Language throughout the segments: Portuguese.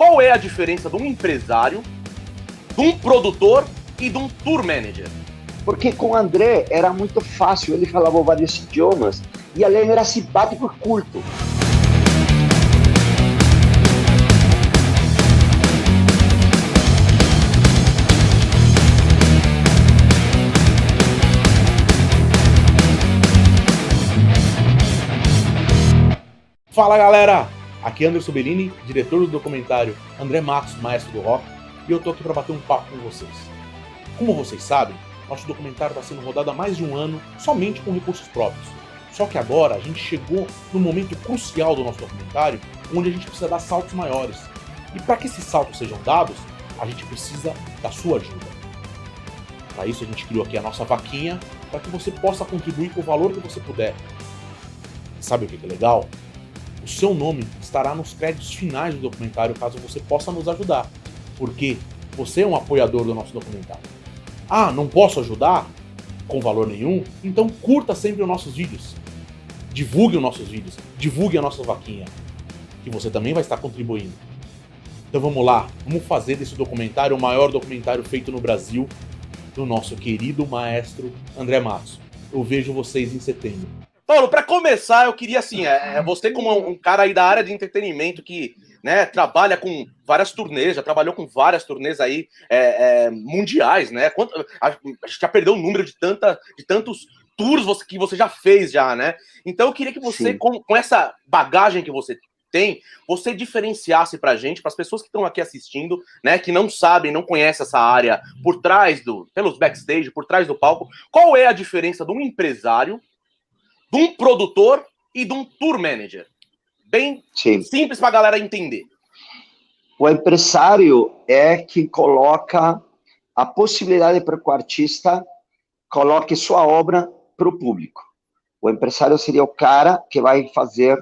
qual é a diferença de um empresário, de um produtor e de um tour manager? Porque com o André era muito fácil, ele falava vários idiomas e além era simpático e culto. Fala galera, aqui é Anderson Bellini, diretor do documentário André Matos, Maestro do Rock, e eu tô aqui para bater um papo com vocês. Como vocês sabem, nosso documentário está sendo rodado há mais de um ano somente com recursos próprios. Só que agora a gente chegou no momento crucial do nosso documentário, onde a gente precisa dar saltos maiores. E para que esses saltos sejam dados, a gente precisa da sua ajuda. Para isso a gente criou aqui a nossa vaquinha, para que você possa contribuir com o valor que você puder. E sabe o que é legal? O seu nome estará nos créditos finais do documentário caso você possa nos ajudar, porque você é um apoiador do nosso documentário. Ah, não posso ajudar? Com valor nenhum? Então curta sempre os nossos vídeos. Divulgue os nossos vídeos, divulgue a nossa vaquinha, que você também vai estar contribuindo. Então vamos lá, vamos fazer desse documentário o maior documentário feito no Brasil, do nosso querido maestro André Matos. Eu vejo vocês em setembro. Paulo, para começar, eu queria, assim, você como um cara aí da área de entretenimento que, né, trabalha com várias turnês, já trabalhou com várias turnês aí mundiais, né? A gente já perdeu o número de tantos tours que você já fez, já, né? Então eu queria que você, com essa bagagem que você tem, você diferenciasse pra gente, para as pessoas que estão aqui assistindo, né, que não sabem, não conhecem essa área por trás pelos backstage, por trás do palco, qual é a diferença de um empresário, de um produtor e de um tour manager. Bem simples para a galera entender. O empresário é quem coloca a possibilidade para que o artista coloque sua obra para o público. O empresário seria o cara que vai fazer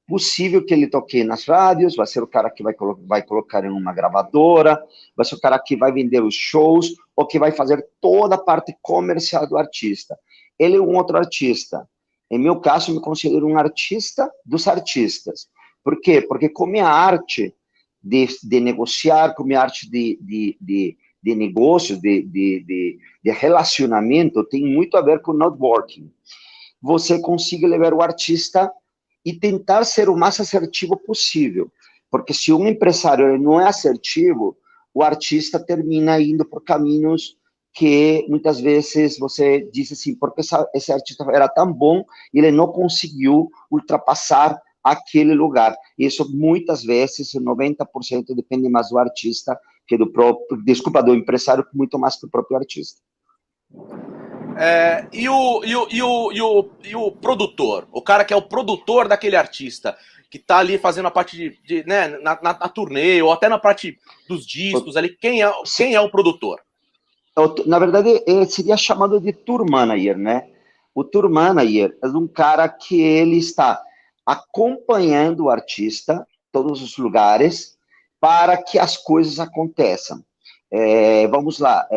possível que ele toque nas rádios, vai ser o cara que vai colocar em uma gravadora, vai ser o cara que vai vender os shows, ou que vai fazer toda a parte comercial do artista. Ele é um outro artista. Em meu caso, eu me considero um artista dos artistas. Por quê? Porque com minha arte de negociar, com minha arte de negócios, de relacionamento, tem muito a ver com networking. Você consiga levar o artista e tentar ser o mais assertivo possível. Porque se um empresário não é assertivo, o artista termina indo por caminhos que muitas vezes você diz assim, porque esse artista era tão bom e ele não conseguiu ultrapassar aquele lugar. Isso muitas vezes, 90% depende mais do artista que do empresário, muito mais do próprio artista. E o produtor? O cara que é o produtor daquele artista, que tá ali fazendo a parte né, na turnê, ou até na parte dos discos ali, quem é o produtor? Na verdade, seria chamado de tour manager, né? O tour manager é um cara que ele está acompanhando o artista todos os lugares para que as coisas aconteçam. Vamos lá,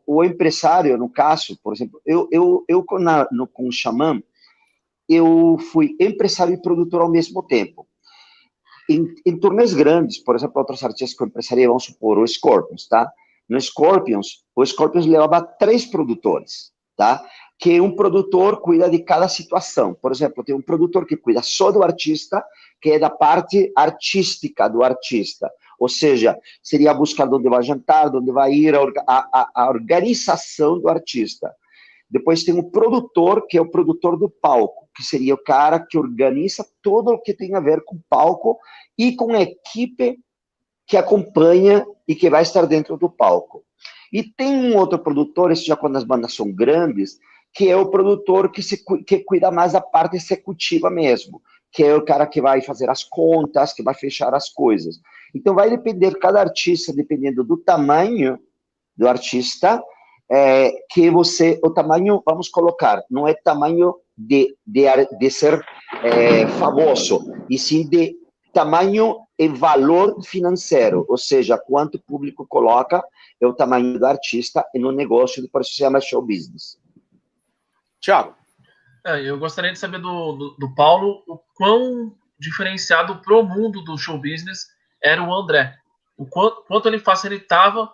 o empresário, no caso, por exemplo, eu com o Xamã, eu fui empresário e produtor ao mesmo tempo. Em turnês grandes, por exemplo, outros artistas que eu empresaria, vamos supor, o Scorpions, tá? No Scorpions, o Scorpions levava 3 produtores, tá? Que um produtor cuida de cada situação. Por exemplo, tem um produtor que cuida só do artista, que é da parte artística do artista. Ou seja, seria buscar onde vai jantar, onde vai ir, a organização do artista. Depois tem o produtor, que é o produtor do palco, que seria o cara que organiza tudo o que tem a ver com o palco e com a equipe que acompanha e que vai estar dentro do palco. E tem um outro produtor, isso já quando as bandas são grandes, que é o produtor que cuida mais da parte executiva mesmo, que é o cara que vai fazer as contas, que vai fechar as coisas. Então vai depender, cada artista, dependendo do tamanho do artista, o tamanho, vamos colocar, não é tamanho de ser famoso, e sim de tamanho e valor financeiro, ou seja, quanto o público coloca é o tamanho do artista no negócio, por isso se chama show business. Thiago. Eu gostaria de saber do Paulo o quão diferenciado pro mundo do show business era o André. o quanto ele facilitava,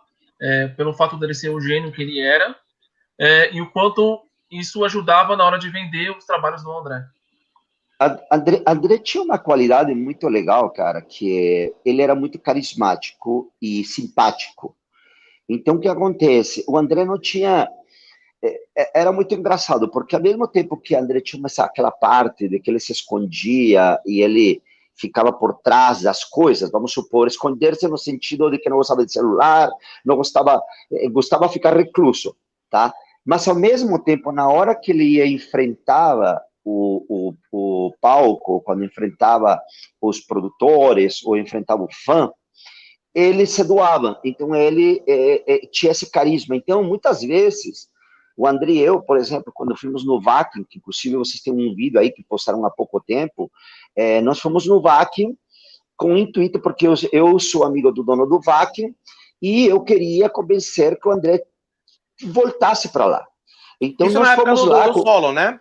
pelo fato dele ser o gênio que ele era, e o quanto isso ajudava na hora de vender os trabalhos do André. André tinha uma qualidade muito legal, cara, que ele era muito carismático e simpático. Então, o que acontece? O André não tinha... Era muito engraçado, porque ao mesmo tempo que o André tinha aquela parte de que ele se escondia e ele ficava por trás das coisas, vamos supor, esconder-se no sentido de que não gostava de celular, não gostava, gostava de ficar recluso, tá? Mas, ao mesmo tempo, na hora que ele ia enfrentava o palco, quando enfrentava os produtores ou enfrentava o fã, ele se doava. Então, ele tinha esse carisma. Então, muitas vezes, o André e eu, por exemplo, quando fomos no Vacuum, que inclusive vocês têm um vídeo aí que postaram há pouco tempo, nós fomos no Vacuum com o intuito, porque eu sou amigo do dono do Vacuum e eu queria convencer que o André voltasse para lá. Então, isso nós na época fomos lá... do solo, né?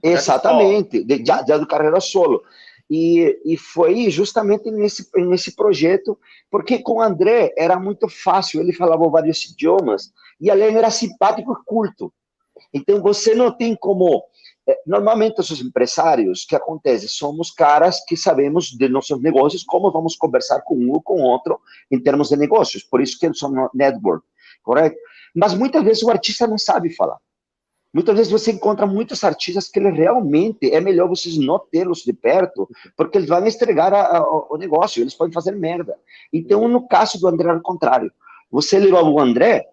Exatamente, já do carreira solo. E foi justamente nesse projeto, porque com o André era muito fácil, ele falava vários idiomas, e além era simpático e culto. Então, você não tem como... Normalmente, os empresários, que acontece? Somos caras que sabemos de nossos negócios, como vamos conversar com um ou com outro em termos de negócios. Por isso que eles são network, correto? Mas muitas vezes o artista não sabe falar. Muitas vezes você encontra muitos artistas que ele realmente é melhor vocês não tê-los de perto, porque eles vão estragar o negócio, eles podem fazer merda. Então, no caso do André, ao contrário. Você levava o André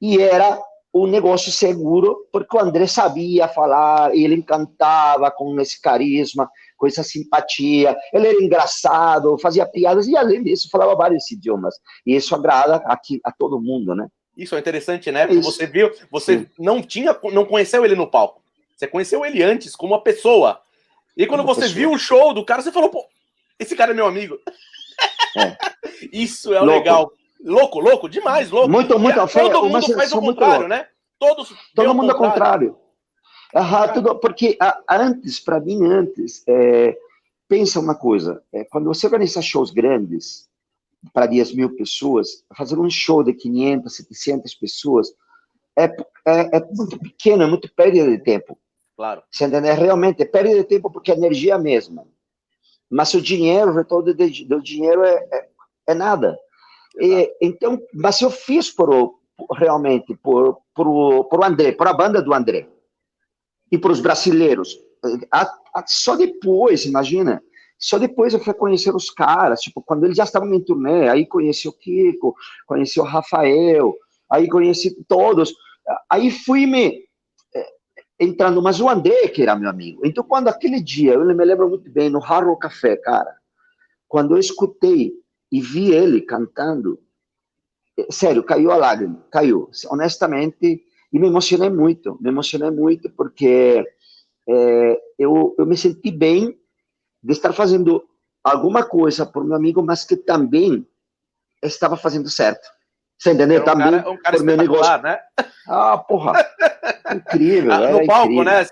e era um negócio seguro, porque o André sabia falar, ele encantava com esse carisma, com essa simpatia, ele era engraçado, fazia piadas, e além disso, falava vários idiomas. E isso agrada aqui a todo mundo, né? Isso é interessante, né? Porque você viu, você não conheceu ele no palco. Você conheceu ele antes como uma pessoa. E quando você viu o show do cara, você falou, pô, esse cara é meu amigo. Isso é o legal. Louco, demais, louco. Muito. Todo mundo faz o contrário, né? Todo mundo ao contrário. Porque antes, para mim, pensa uma coisa, quando você organiza shows grandes, para 10 mil pessoas, fazer um show de 500, 700 pessoas é muito pequeno, é muito perda de tempo. Claro. Você entende? Realmente é perda de tempo porque a energia é a mesma. Mas o dinheiro, o retorno do dinheiro é nada. Então, mas eu fiz realmente por o André, por a banda do André e para os brasileiros. Só depois, imagina, só depois eu fui conhecer os caras, tipo, quando eles já estavam em turnê, aí conheci o Kiko, conheci o Rafael, aí conheci todos, aí fui entrando, mas o André que era meu amigo. Então, quando aquele dia, eu me lembro muito bem, no Harrow Café, cara, quando eu escutei e vi ele cantando, sério, caiu a lágrima, caiu, honestamente, e me emocionei muito porque eu me senti bem de estar fazendo alguma coisa por meu amigo, mas que também estava fazendo certo. Você entendeu? Também um cara por meu negócio, né? Porra, incrível. No palco, incrível. né?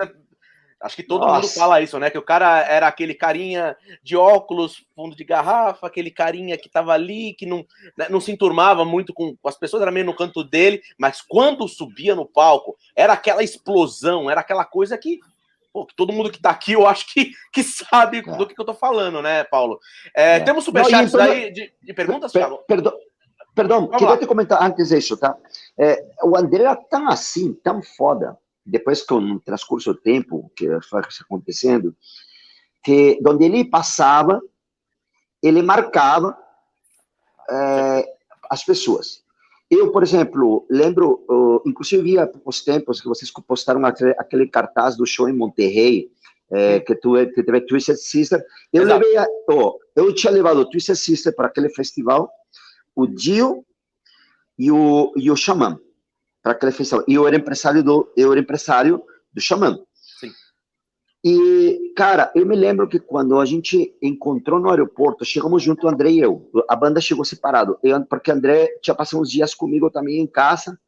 Acho que todo mundo fala isso, né? Que o cara era aquele carinha de óculos, fundo de garrafa, aquele carinha que tava ali, que não se enturmava muito com as pessoas, era meio no canto dele, mas quando subia no palco, era aquela explosão, era aquela coisa que... Pô, todo mundo que tá aqui, eu acho que sabe do que eu tô falando, né, Paulo? Temos superchats aí de perguntas, Thiago? Perdão, queria te comentar antes disso, tá? O André era tão assim, tão foda, depois que no transcurso do tempo que foi acontecendo, que onde ele passava, ele marcava as pessoas. Eu, por exemplo, lembro, inclusive vi há poucos tempos que vocês postaram aquele cartaz do show em Monterrey, que teve Twisted Sister. Eu tinha levado o Twisted Sister para aquele festival, o Dio e o Xamã, para aquele festival. E eu era empresário do Xamã. Sim. E, cara, eu me lembro que quando a gente encontrou no aeroporto, chegamos junto, o André e eu. A banda chegou separado, porque o André tinha passado uns dias comigo também em casa.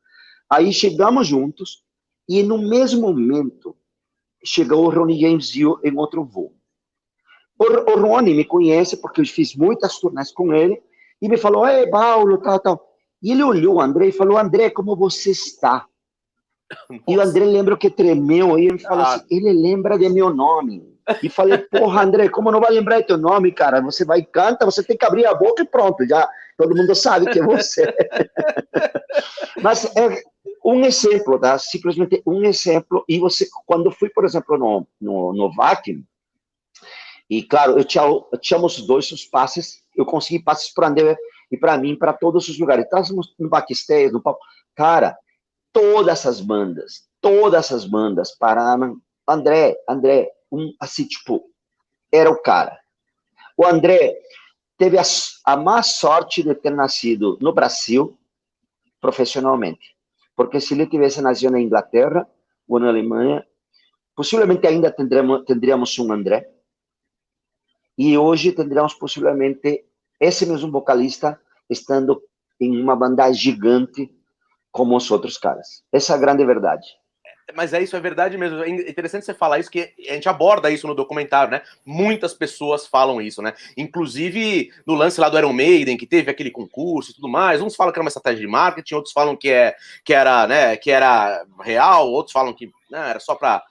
Aí chegamos juntos, e no mesmo momento, chegou o Ronnie James Dio em outro voo. O Ronnie me conhece, porque eu fiz muitas turnês com ele, e me falou, ei, Paulo, tal. E ele olhou o André e falou, André, como você está? Nossa. E o André lembra que tremeu, e ele falou assim, ele lembra de meu nome. E falei, porra, André, como não vai lembrar de teu nome, cara? Você vai e canta, você tem que abrir a boca e pronto, já todo mundo sabe que é você. Mas é um exemplo, tá? Simplesmente um exemplo. E você, quando fui, por exemplo, no Vakin, e claro, eu tínhamos os passes, eu consegui passes para André e para mim, para todos os lugares. Estávamos no backstage, no palco. Cara, todas as bandas pararam. André, assim, tipo, era o cara. O André teve a má sorte de ter nascido no Brasil profissionalmente. Porque se ele tivesse nascido na Inglaterra ou na Alemanha, possivelmente ainda tendríamos um André. E hoje tendríamos possivelmente esse mesmo vocalista estando em uma banda gigante como os outros caras. Essa é a grande verdade. Mas é verdade mesmo. É interessante você falar isso, que a gente aborda isso no documentário, né? Muitas pessoas falam isso, né? Inclusive, no lance lá do Iron Maiden, que teve aquele concurso e tudo mais, uns falam que era uma estratégia de marketing, outros falam que era real, outros falam que era só pra...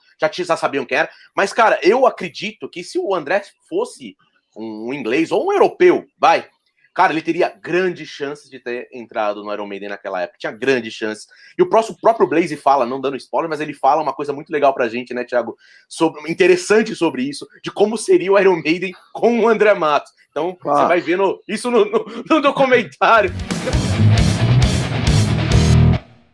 Já sabiam quem era. Mas, cara, eu acredito que se o André fosse um inglês ou um europeu, cara, ele teria grandes chances de ter entrado no Iron Maiden naquela época. Tinha grandes chances. E o próprio Blaze fala, não dando spoiler, mas ele fala uma coisa muito legal pra gente, né, Thiago? Interessante sobre isso, de como seria o Iron Maiden com o André Matos. Então, você vai vendo isso no documentário.